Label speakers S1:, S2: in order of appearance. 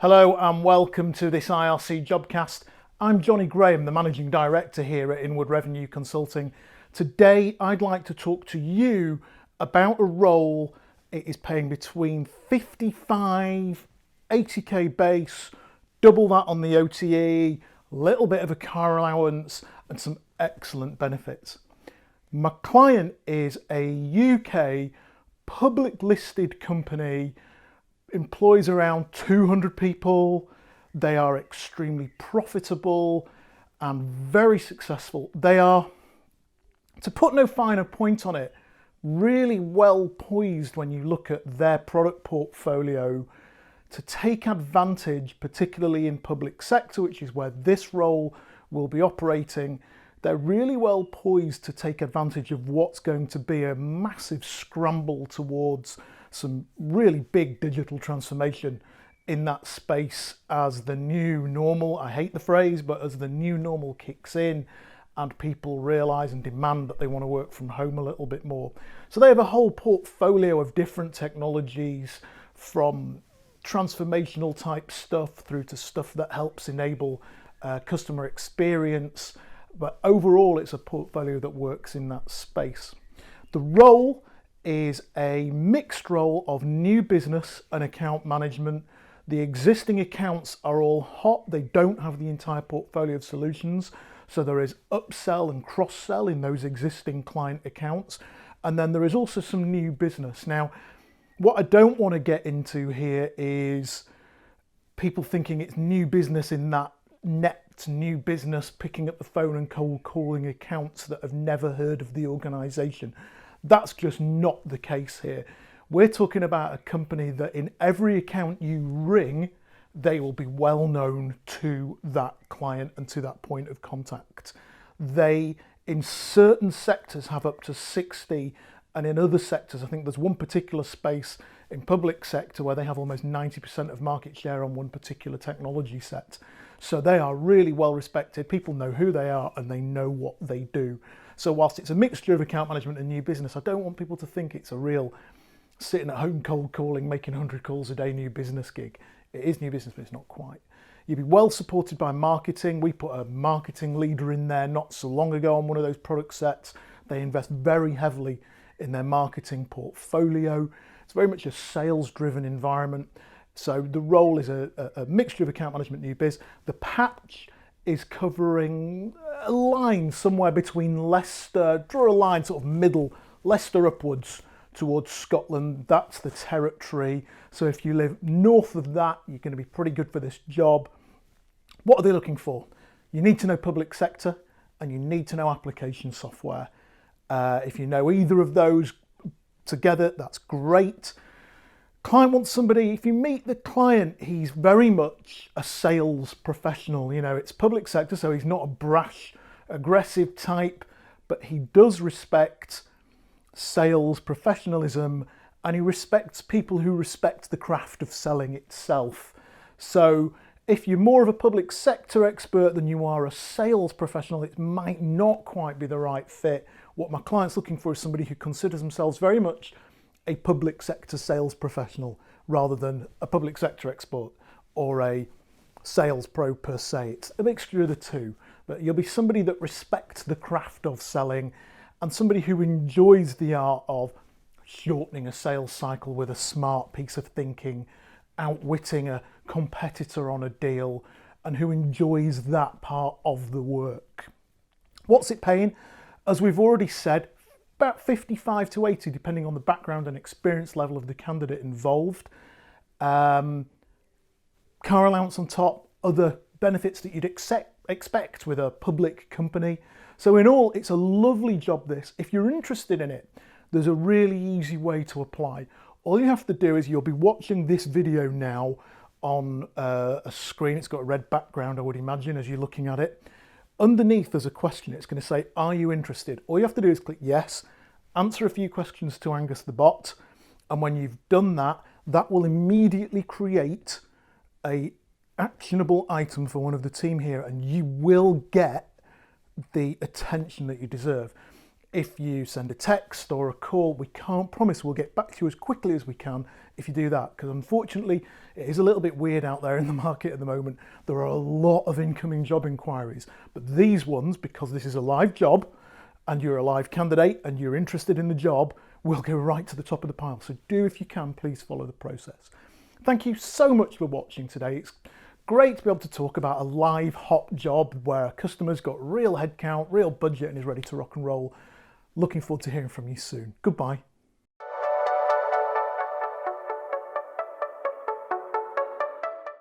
S1: Hello and welcome to this IRC Jobcast. I'm Johnny Graham, the Managing Director here at Inward Revenue Consulting. Today I'd like to talk to you about a role. It is paying between 55, 80k base, double that on the OTE, a little bit of a car allowance and some excellent benefits. My client is a UK public listed company, employs around 200 people. They are extremely profitable and very successful. They are, to put no finer point on it, really well poised when you look at their product portfolio to take advantage, particularly in public sector, which is where this role will be operating. They're really well poised to take advantage of what's going to be a massive scramble towards some really big digital transformation in that space as the new normal, I hate the phrase, but as the new normal kicks in and people realise and demand that they want to work from home a little bit more. So they have a whole portfolio of different technologies, from transformational type stuff through to stuff that helps enable customer experience. But overall, it's a portfolio that works in that space. The role is a mixed role of new business and account management. The existing accounts are all hot. They don't have the entire portfolio of solutions. So there is upsell and cross-sell in those existing client accounts. And then there is also some new business. Now, what I don't want to get into here is people thinking it's new business in that net new business, picking up the phone and cold calling accounts that have never heard of the organisation. That's just not the case here. We're talking about a company that in every account you ring, they will be well known to that client and to that point of contact. They, in certain sectors, have up to 60, and in other sectors, I think there's one particular space in public sector where they have almost 90% of market share on one particular technology set. So they are really well respected. People know who they are and they know what they do. So whilst it's a mixture of account management and new business, I don't want people to think it's a real sitting at home cold calling, making 100 calls a day new business gig. It is new business, but it's not quite. You'll be well supported by marketing. We put a marketing leader in there not so long ago on one of those product sets. They invest very heavily in their marketing portfolio. It's very much a sales-driven environment. So the role is a mixture of account management, new biz. The patch is covering a line somewhere between Leicester, draw a line sort of middle, Leicester upwards towards Scotland. That's the territory. So if you live north of that, you're going to be pretty good for this job. What are they looking for? You need to know public sector and you need to know application software. If you know either of those together, that's great. Client wants somebody, if you meet the client, he's very much a sales professional. You know, it's public sector, so he's not a brash, aggressive type, but he does respect sales professionalism and he respects people who respect the craft of selling itself. So if you're more of a public sector expert than you are a sales professional, it might not quite be the right fit. What my client's looking for is somebody who considers themselves very much a public sector sales professional rather than a public sector expert or a sales pro per se. It's a mixture of the two, but you'll be somebody that respects the craft of selling and somebody who enjoys the art of shortening a sales cycle with a smart piece of thinking, outwitting a competitor on a deal, and who enjoys that part of the work. What's it paying? As we've already said, about 55 to 80, depending on the background and experience level of the candidate involved. Car allowance on top, other benefits that you'd expect with a public company. So in all, it's a lovely job this. If you're interested in it, there's a really easy way to apply. All you have to do is you'll be watching this video now on a screen. It's got a red background, I would imagine, as you're looking at it. Underneath there's a question. It's going to say, are you interested? All you have to do is click yes, answer a few questions to Angus the bot, and when you've done that, that will immediately create a actionable item for one of the team here, and you will get the attention that you deserve. If you send a text or a call, we can't promise we'll get back to you as quickly as we can if you do that, because unfortunately it is a little bit weird out there in the market at the moment. There are a lot of incoming job inquiries, but these ones, because this is a live job and you're a live candidate and you're interested in the job, will go right to the top of the pile. So do, if you can, please follow the process. Thank you so much for watching today. It's great to be able to talk about a live hot job where a customer's got real headcount, real budget and is ready to rock and roll. Looking forward to hearing from you soon. Goodbye.